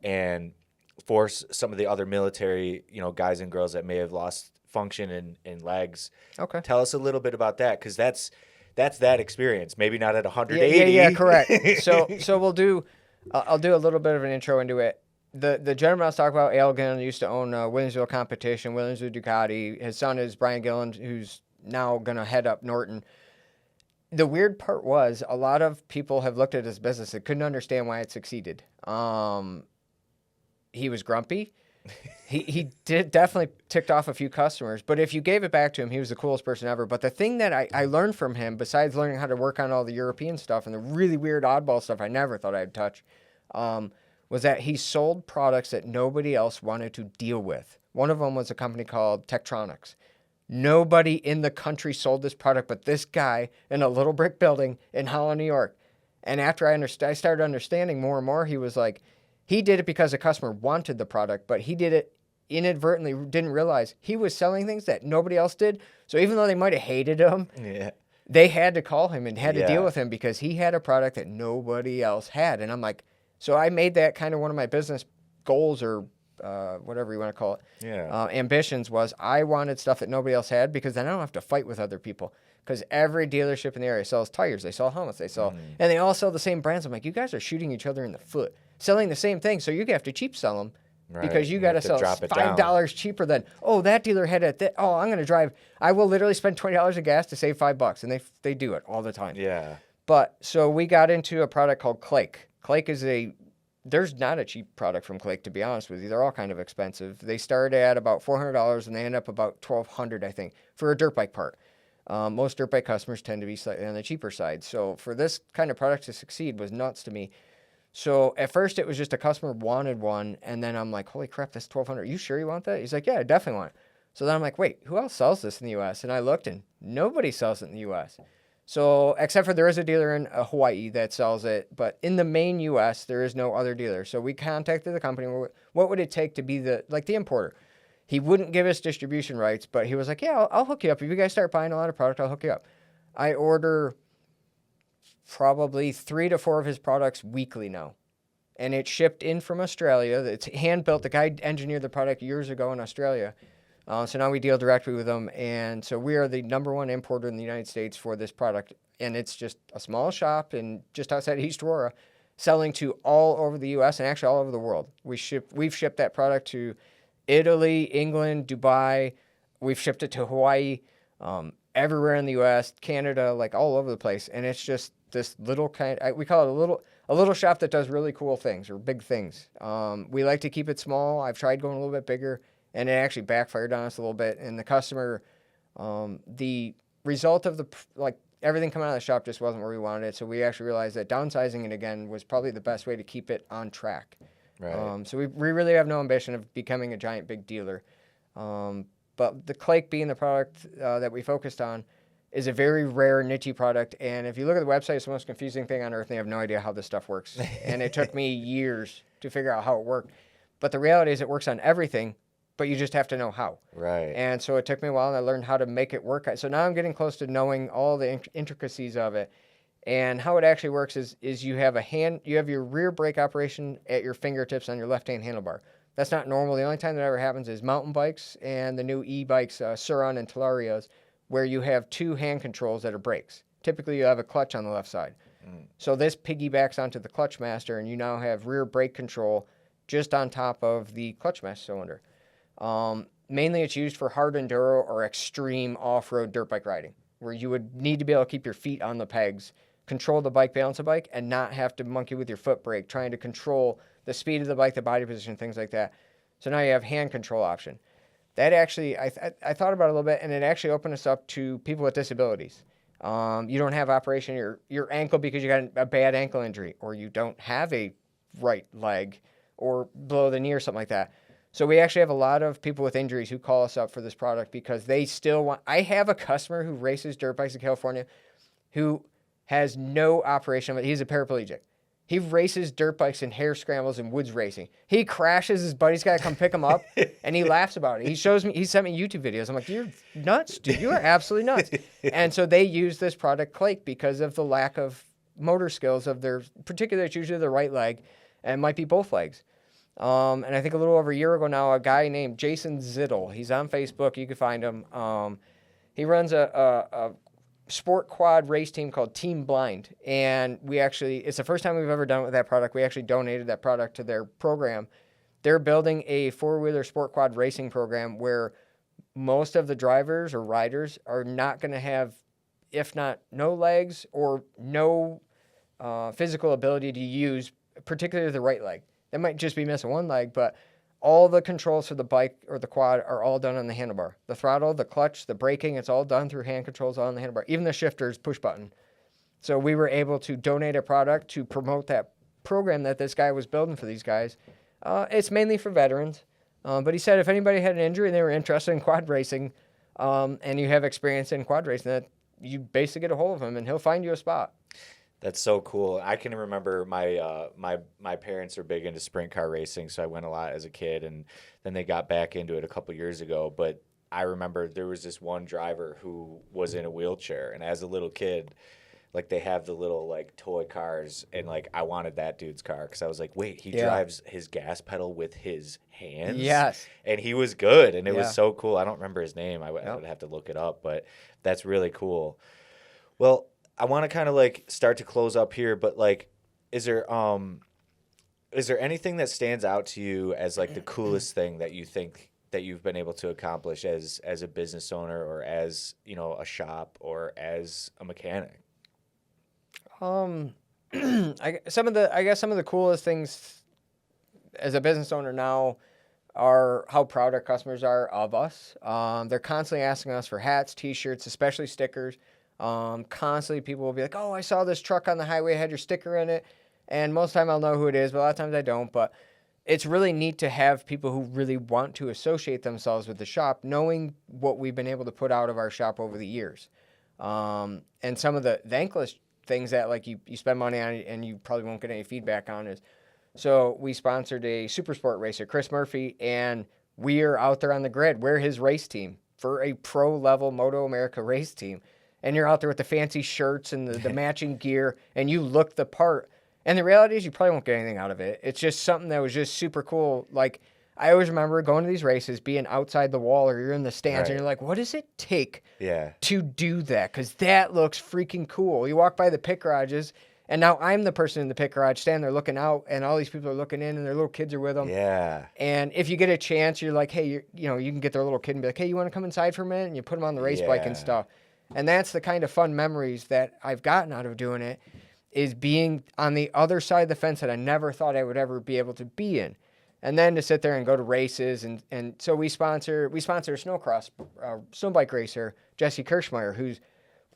and for some of the other military, guys and girls that may have lost function in legs. Okay. Tell us a little bit about that, because that's that experience. Maybe not at 180. Yeah, correct. So we'll do. I'll do a little bit of an intro into it. The gentleman I was talking about, Al Gillen, used to own Williamsville Competition, Williamsville Ducati. His son is Brian Gillen, who's now going to head up Norton. The weird part was a lot of people have looked at his business and couldn't understand why it succeeded. He was grumpy. He did definitely ticked off a few customers, but if you gave it back to him, he was the coolest person ever. But the thing that I learned from him, besides learning how to work on all the European stuff and the really weird oddball stuff I never thought I'd touch, was that he sold products that nobody else wanted to deal with. One of them was a company called Tektronix. Nobody in the country sold this product but this guy in a little brick building in Holland, New York. And after I started understanding more and more, he was like, he did it because the customer wanted the product, but he did it inadvertently, didn't realize he was selling things that nobody else did. So even though they might have hated him, they had to call him and had to deal with him because he had a product that nobody else had. And I'm like, so I made that kind of one of my business goals, or whatever you want to call it, ambitions, was I wanted stuff that nobody else had, because then I don't have to fight with other people. Because every dealership in the area sells tires, they sell helmets, and they all sell the same brands. I'm like, you guys are shooting each other in the foot, selling the same thing, so you have to cheap sell them. Right. Because you got to sell $5 cheaper than, that dealer had it. I'm going to drive. I will literally spend $20 of gas to save $5, and they do it all the time. Yeah. But so we got into a product called Clake. Clake is there's not a cheap product from Clake, to be honest with you. They're all kind of expensive. They start at about $400 and they end up about $1,200, I think, for a dirt bike part. Most dirt bike customers tend to be slightly on the cheaper side. So for this kind of product to succeed was nuts to me. So at first it was just a customer wanted one, and then I'm like, holy crap, that's $1,200. You sure you want that? He's like, yeah, I definitely want it. So then I'm like, wait, who else sells this in the U.S.? And I looked, and nobody sells it in the U.S. So except for there is a dealer in Hawaii that sells it, but in the main U.S., there is no other dealer. So we contacted the company. What would it take to be the importer? He wouldn't give us distribution rights, but he was like, yeah, I'll hook you up. If you guys start buying a lot of product, I'll hook you up. I order probably 3 to 4 of his products weekly now. And it's shipped in from Australia. It's hand-built. The guy engineered the product years ago in Australia. So now we deal directly with them. And so we are the #1 importer in the United States for this product. And it's just a small shop just outside East Aurora, selling to all over the U.S. and actually all over the world. We've shipped that product to Italy, England, Dubai. We've shipped it to Hawaii, everywhere in the U.S., Canada, like all over the place. And it's just this little we call it a little shop that does really cool things, or big things. We like to keep it small. I've tried going a little bit bigger, and it actually backfired on us a little bit. And the customer, the result of everything coming out of the shop just wasn't where we wanted it. So we actually realized that downsizing it again was probably the best way to keep it on track. Right. So we really have no ambition of becoming a giant big dealer. But the Clake being the product that we focused on is a very rare, niche product. And if you look at the website, it's the most confusing thing on earth. And they have no idea how this stuff works. And it took me years to figure out how it worked. But the reality is it works on everything, but you just have to know how. Right. And so it took me a while, and I learned how to make it work. So now I'm getting close to knowing all the intricacies of it. And how it actually works is you have your rear brake operation at your fingertips on your left-hand handlebar. That's not normal. The only time that ever happens is mountain bikes and the new e-bikes, Suron and Telarios, where you have 2 hand controls that are brakes. Typically, you have a clutch on the left side. So this piggybacks onto the clutch master, and you now have rear brake control just on top of the clutch master cylinder. Mainly, it's used for hard enduro or extreme off-road dirt bike riding, where you would need to be able to keep your feet on the pegs, control the bike, balance the bike, and not have to monkey with your foot brake, trying to control the speed of the bike, the body position, things like that. So now you have hand control option. That actually, I thought about it a little bit, and it actually opened us up to people with disabilities. You don't have operation your ankle because you got a bad ankle injury, or you don't have a right leg or below the knee or something like that. So we actually have a lot of people with injuries who call us up for this product because they still want. I have a customer who races dirt bikes in California who has no operation, but he's a paraplegic. He races dirt bikes and hare scrambles and woods racing. He crashes, his buddy's got to come pick him up, and he laughs about it. He sent me YouTube videos. I'm like, you're nuts, dude. You are absolutely nuts. And so they use this product, Clake, because of the lack of motor skills of their, particularly it's usually the right leg, and it might be both legs. And I think a little over a year ago now, a guy named Jason Zittel, he's on Facebook, you can find him. He runs a sport quad race team called Team Blind, and it's the first time we've ever done it with that product. We actually donated that product to their program. They're building a four-wheeler sport quad racing program where most of the drivers or riders are not going to have, if not no legs or no physical ability to use, particularly the right leg. They might just be missing one leg, but all the controls for the bike or the quad are all done on the handlebar. The throttle, the clutch, the braking, it's all done through hand controls on the handlebar. Even the shifters, push button. So we were able to donate a product to promote that program that this guy was building for these guys. It's mainly for veterans. But he said if anybody had an injury and they were interested in quad racing, and you have experience in quad racing, that you basically get a hold of him and he'll find you a spot. That's so cool. I can remember my parents are big into sprint car racing, so I went a lot as a kid, and then they got back into it a couple years ago. But I remember there was this one driver who was in a wheelchair, and as a little kid, like they have the little like toy cars, and like I wanted that dude's car because I was like, wait, he drives his gas pedal with his hands. Yes, and he was good, and it was so cool. I don't remember his name. I would have to look it up, but that's really cool. Well, I want to kind of like start to close up here, but like, is there anything that stands out to you as like the coolest thing that you think that you've been able to accomplish as a business owner, or as, you know, a shop, or as a mechanic? I guess some of the coolest things as a business owner now are how proud our customers are of us. They're constantly asking us for hats, T-shirts, especially stickers. Constantly people will be like, oh, I saw this truck on the highway, had your sticker in it. And most of the time I'll know who it is, but a lot of times I don't. But it's really neat to have people who really want to associate themselves with the shop, knowing what we've been able to put out of our shop over the years. And some of the thankless things that like you spend money on and you probably won't get any feedback on is, so we sponsored a super sport racer, Chris Murphy, and we are out there on the grid. We're his race team for a pro level Moto America race team. And you're out there with the fancy shirts and the matching gear, and you look the part. And the reality is you probably won't get anything out of it. It's just something that was just super cool. Like, I always remember going to these races, being outside the wall, or you're in the stands, and you're like, what does it take to do that? Because that looks freaking cool. You walk by the pit garages, and now I'm the person in the pit garage standing there looking out, and all these people are looking in, and their little kids are with them. Yeah. And if you get a chance, you're like, hey, you can get their little kid and be like, hey, you want to come inside for a minute? And you put them on the race bike and stuff. And that's the kind of fun memories that I've gotten out of doing it, is being on the other side of the fence that I never thought I would ever be able to be in. And then to sit there and go to races. And so we sponsor a snowcross, snow bike racer, Jesse Kirschmeyer, who's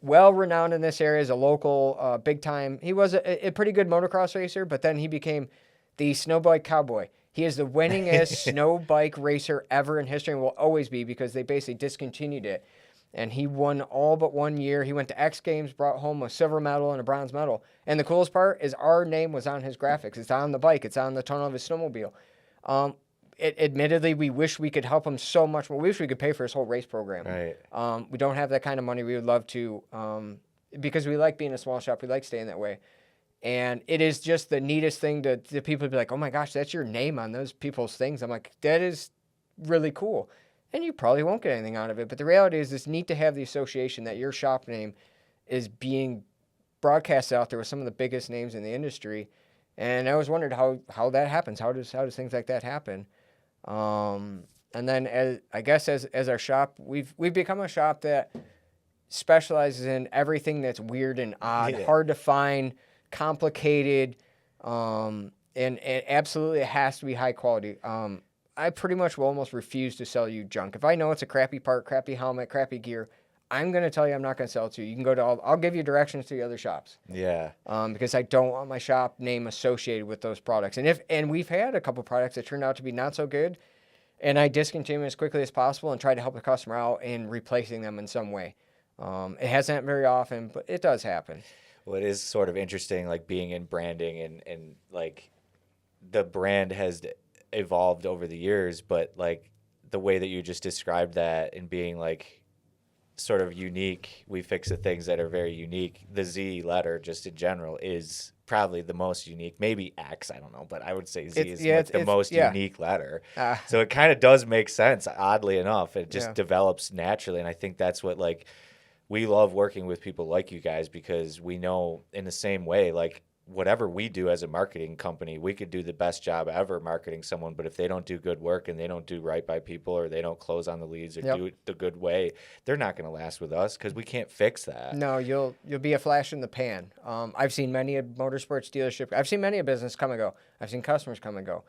well-renowned in this area as a local big time. He was a pretty good motocross racer, but then he became the snow bike cowboy. He is the winningest snow bike racer ever in history, and will always be, because they basically discontinued it. And he won all but 1 year. He went to X Games, brought home a silver medal and a bronze medal. And the coolest part is our name was on his graphics. It's on the bike. It's on the tunnel of his snowmobile. Admittedly, we wish we could help him so much more. We wish we could pay for his whole race program. Right. We don't have that kind of money. We would love to, because we like being a small shop. We like staying that way. And it is just the neatest thing to people be like, oh my gosh, that's your name on those people's things. I'm like, that is really cool. And you probably won't get anything out of it. But the reality is it's neat to have the association that your shop name is being broadcast out there with some of the biggest names in the industry. And I always wondered how that happens. How does things like that happen? And then as our shop, we've become a shop that specializes in everything that's weird and odd, hard to find, complicated, and absolutely it has to be high quality. I pretty much will almost refuse to sell you junk. If I know it's a crappy part, crappy helmet, crappy gear, I'm going to tell you I'm not going to sell it to you. You can go to I'll give you directions to the other shops. Yeah. Because I don't want my shop name associated with those products. And we've had a couple products that turned out to be not so good, and I discontinue them as quickly as possible and try to help the customer out in replacing them in some way. It hasn't happened very often, but it does happen. Well, it is sort of interesting, like being in branding and like the brand has evolved over the years, but like the way that you just described that and being like sort of unique, we fix the things that are very unique. The Z letter just in general is probably the most unique, maybe X, I don't know, but I would say Z is the most unique letter. So it kind of does make sense, oddly enough. It just develops naturally, and I think that's what, like, we love working with people like you guys, because we know in the same way, like, whatever we do as a marketing company, we could do the best job ever marketing someone, but if they don't do good work and they don't do right by people, or they don't close on the leads, or do it the good way, they're not going to last with us, because we can't fix that. No, you'll be a flash in the pan. I've seen many a motorsports dealership. I've seen many a business come and go. I've seen customers come and go.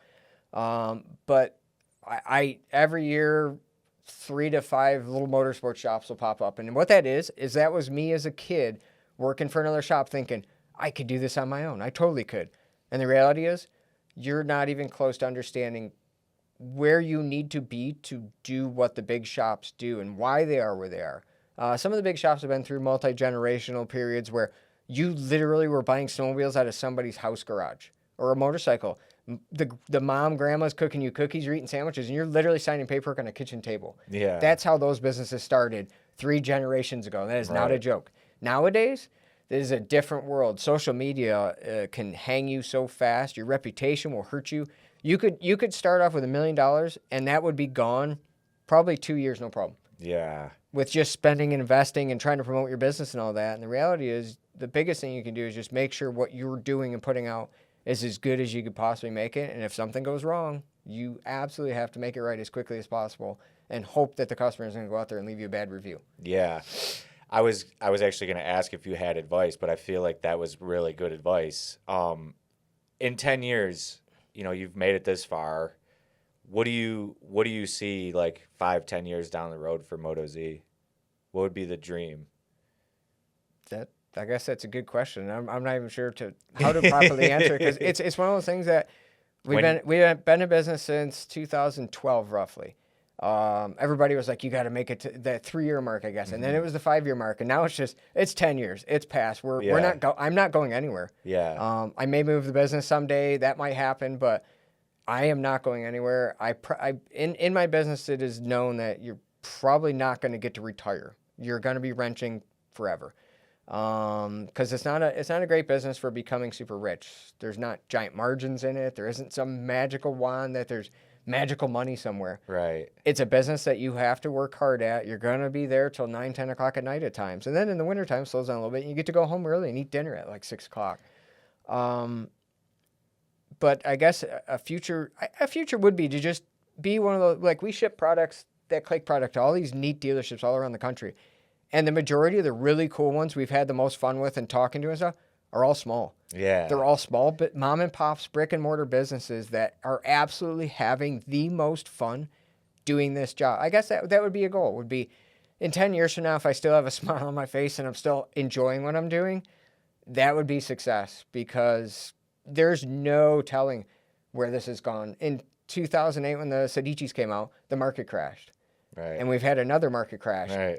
But I every year, 3 to 5 little motorsports shops will pop up, and what that is that was me as a kid working for another shop thinking, I could do this on my own. I totally could. And the reality is, you're not even close to understanding where you need to be to do what the big shops do and why they are where they are. Some of the big shops have been through multi-generational periods where you literally were buying snowmobiles out of somebody's house garage, or a motorcycle. The mom, grandma's cooking you cookies, you're eating sandwiches, and you're literally signing paperwork on a kitchen table. Yeah. That's how those businesses started 3 generations ago. That is not a joke. Nowadays, this is a different world. Social media can hang you so fast. Your reputation will hurt you. You could start off with $1 million, and that would be gone probably 2 years, no problem. Yeah. With just spending and investing and trying to promote your business and all that. And the reality is, the biggest thing you can do is just make sure what you're doing and putting out is as good as you could possibly make it. And if something goes wrong, you absolutely have to make it right as quickly as possible and hope that the customer isn't going to go out there and leave you a bad review. Yeah. I was actually going to ask if you had advice, but I feel like that was really good advice. In 10 years, you've made it this far. What do you see like 5-10 years down the road for Moto Z? What would be the dream? I guess that's a good question. I'm not even sure how to properly answer, because it's one of those things that we've been in business since 2012 roughly. Everybody was like, you got to make it to that 3-year mark, I guess. And then it was the 5-year mark. And now it's 10 years. It's past. I'm not going anywhere. Yeah. I may move the business someday. That might happen, but I am not going anywhere. In my business, it is known that you're probably not going to get to retire. You're going to be wrenching forever. Cause it's not a great business for becoming super rich. There's not giant margins in it. There isn't some magical wand that there's magical money somewhere. Right. It's a business that you have to work hard at. You're going to be there till 9, 10 o'clock at night at times. And then in the wintertime, slows down a little bit. And you get to go home early and eat dinner at like 6 o'clock. But I guess a future would be to just be one of those, like, we ship products, that Clake product, to all these neat dealerships all around the country. And the majority of the really cool ones we've had the most fun with and talking to and stuff are all small. Yeah. They're all small, but mom and pop's brick and mortar businesses that are absolutely having the most fun doing this job. I guess that would be a goal. Would be in 10 years from now, if I still have a smile on my face and I'm still enjoying what I'm doing, that would be success, because there's no telling where this has gone. In 2008, when the Sedicis came out, the market crashed. Right. And we've had another market crash. Right.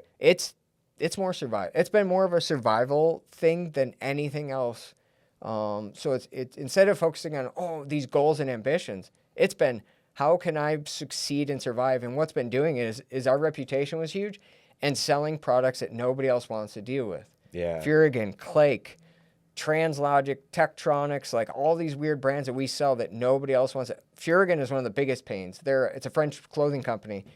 It's more survival. It's been more of a survival thing than anything else. So it's instead of focusing on these goals and ambitions, it's been, how can I succeed and survive? And what's been doing it is our reputation was huge, and selling products that nobody else wants to deal with. Yeah. Furigan, Clake, Translogic, Tektronix, like all these weird brands that we sell that nobody else wants. Furigan is one of the biggest pains. It's a French clothing company.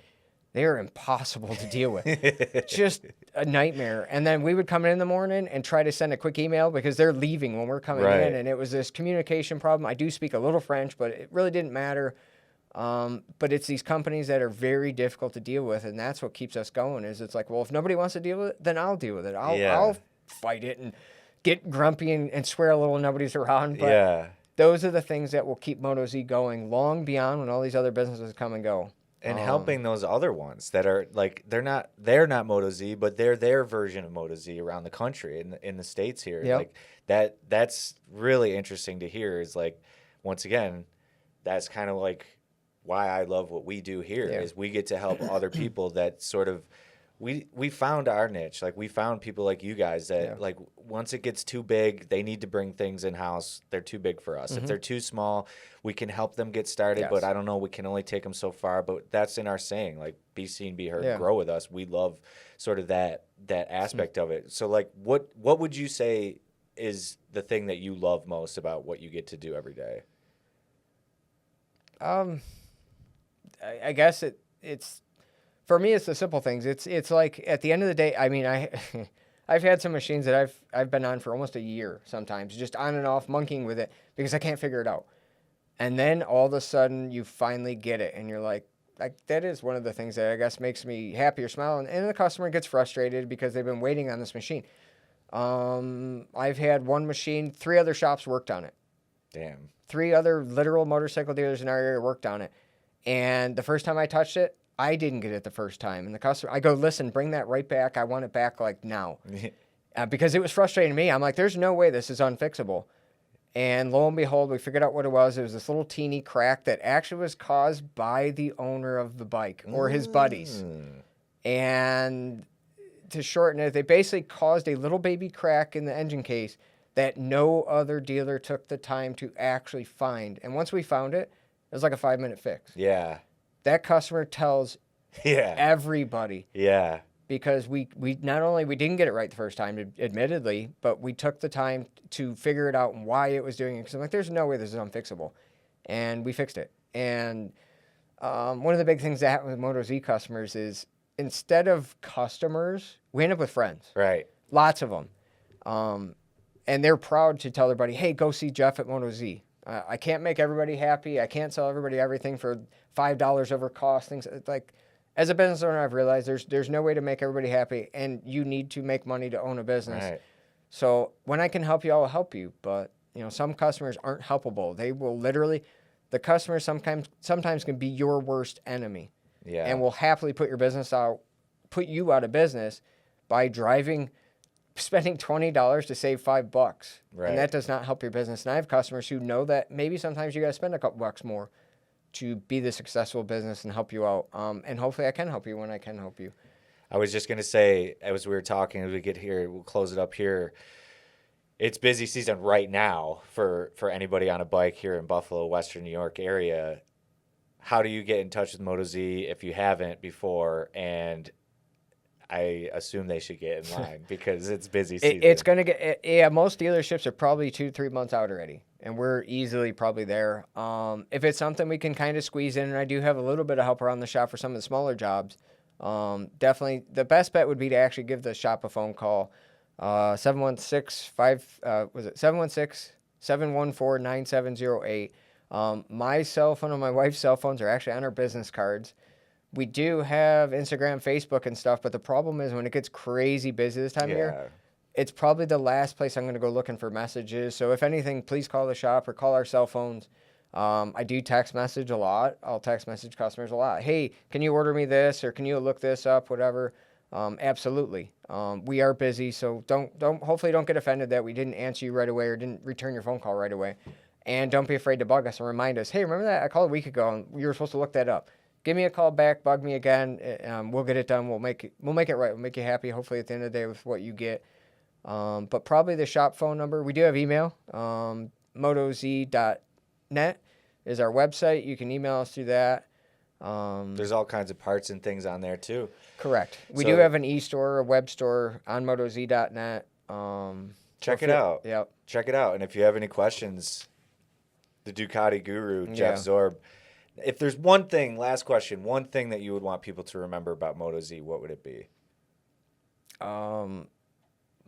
They're impossible to deal with. Just a nightmare. And then we would come in the morning and try to send a quick email because they're leaving when we're coming in. And it was this communication problem. I do speak a little French, but it really didn't matter. But it's these companies that are very difficult to deal with. And that's what keeps us going, is it's like, well, if nobody wants to deal with it, then I'll deal with it. I'll fight it and get grumpy and swear a little when nobody's around. But those are the things that will keep Moto Z going long beyond when all these other businesses come and go. And helping those other ones that are like they're not Moto Z, but they're their version of Moto Z around the country in the States here. Yep. Like that's really interesting to hear. Is like once again, that's kind of like why I love what we do here is we get to help other people that sort of we found our niche. Like we found people like you guys that like once it gets too big, they need to bring things in house. They're too big for us. If they're too small, we can help them get started. But I don't know, we can only take them so far. But that's in our saying, like be seen, be heard, grow with us. We love sort of that aspect of it. So like, what would you say is the thing that you love most about what you get to do every day? I guess it's. For me, it's the simple things. It's like at the end of the day. I mean, I've had some machines that I've been on for almost a year sometimes, just on and off monkeying with it because I can't figure it out. And then all of a sudden you finally get it, and you're like that is one of the things that I guess makes me happy or smile. And the customer gets frustrated because they've been waiting on this machine. I've had one machine, 3 other shops worked on it. Damn. 3 other literal motorcycle dealers in our area worked on it, and the first time I touched it, I didn't get it the first time. And the customer, I go, listen, bring that right back. I want it back like now. Because it was frustrating me. I'm like, there's no way this is unfixable. And lo and behold, we figured out what it was. It was this little teeny crack that actually was caused by the owner of the bike or his buddies. And to shorten it, they basically caused a little baby crack in the engine case that no other dealer took the time to actually find. And once we found it, it was like a 5-minute fix. Yeah. That customer tells everybody. Yeah. Because we not only we didn't get it right the first time, admittedly, but we took the time to figure it out and why it was doing it. Because I'm like, there's no way this is unfixable. And we fixed it. And one of the big things that happen with Moto Z customers is instead of customers, we end up with friends. Right. Lots of them. And they're proud to tell their buddy, hey, go see Jeff at Moto Z. I can't make everybody happy. I can't sell everybody everything for $5 over cost. Things like, as a business owner, I've realized there's no way to make everybody happy, and you need to make money to own a business. Right. So when I can help you, I'll help you. But some customers aren't helpable. They will literally, the customer sometimes can be your worst enemy. Yeah. And will happily put you out of business by spending $20 to save $5. Right. And that does not help your business. And I have customers who know that maybe sometimes you got to spend a couple bucks more to be the successful business and help you out. And hopefully I can help you when I can help you. I was just going to say, as we were talking, as we get here, we'll close it up here. It's busy season right now for anybody on a bike here in Buffalo, Western New York area. How do you get in touch with Moto Z if you haven't before? And I assume they should get in line because it's busy season. It's going to get, most dealerships are probably 2-3 months out already. And we're easily probably there. If it's something we can kind of squeeze in, and I do have a little bit of help around the shop for some of the smaller jobs, definitely the best bet would be to actually give the shop a phone call. 716-714-9708. My cell phone and my wife's cell phones are actually on our business cards. We do have Instagram, Facebook, and stuff, but the problem is when it gets crazy busy this time of year, it's probably the last place I'm going to go looking for messages. So if anything, please call the shop or call our cell phones. I do text message a lot. I'll text message customers a lot. Hey, can you order me this, or can you look this up, whatever? Absolutely. We are busy, so hopefully don't get offended that we didn't answer you right away or didn't return your phone call right away. And don't be afraid to bug us and remind us, hey, remember that I called a week ago and you were supposed to look that up. Give me a call back, bug me again. We'll get it done. We'll make it right. We'll make you happy, hopefully, at the end of the day with what you get. But probably the shop phone number. We do have email. motoz.net is our website. You can email us through that. There's all kinds of parts and things on there, too. Correct. We do have an e-store, a web store on motoz.net. Check it out. Yep. Check it out. And if you have any questions, the Ducati guru, Jeff Zoreb. If there's one thing, last question, one thing that you would want people to remember about Moto Z, what would it be?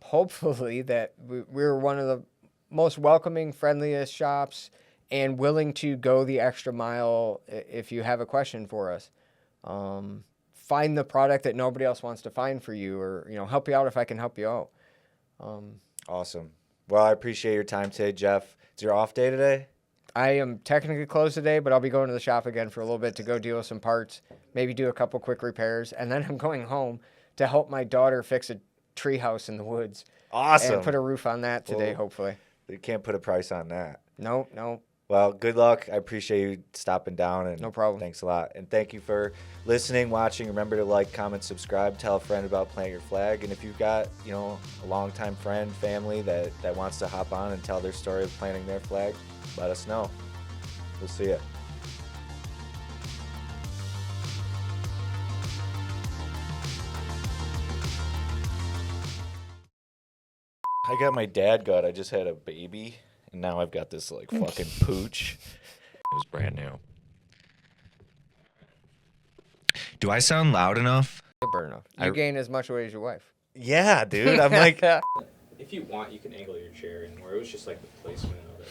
Hopefully that we're one of the most welcoming, friendliest shops and willing to go the extra mile if you have a question for us. Find the product that nobody else wants to find for you, or help you out if I can help you out. Awesome. Well, I appreciate your time today, Jeff. It's your off day today? I am technically closed today, but I'll be going to the shop again for a little bit to go deal with some parts, maybe do a couple quick repairs, and then I'm going home to help my daughter fix a tree house in the woods. Awesome. And put a roof on that today, Well, hopefully. You can't put a price on that. No. Well, good luck. I appreciate you stopping down. And No problem. Thanks a lot. And thank you for listening, watching. Remember to like, comment, subscribe, tell a friend about Plant Your Flag. And if you've got, a longtime friend, family that wants to hop on and tell their story of planting their flag, let us know. We'll see you. I got my dad gut. I just had a baby, and now I've got this like fucking pooch. It was brand new. Do I sound loud enough? Good burn enough. You gain as much weight as your wife. Yeah, dude. I'm like, If you want, you can angle your chair in where it was just like the placement of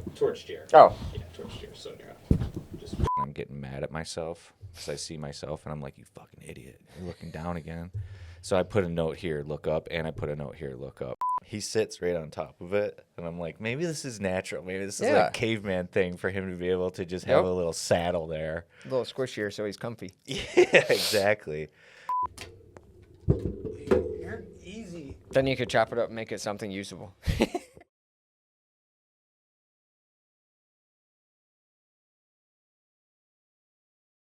it. Torch chair. Oh. Yeah, torch chair. So yeah, just I'm getting mad at myself because I see myself and I'm like, you fucking idiot. You're looking down again. So I put a note here, look up, and I put a note here, look up. He sits right on top of it, and I'm like, maybe this is natural. Maybe this is like Yeah. a caveman thing for him to be able to just have Yep. a little saddle there. A little squishier so he's comfy. Yeah, exactly. Then you could chop it up and make it something usable.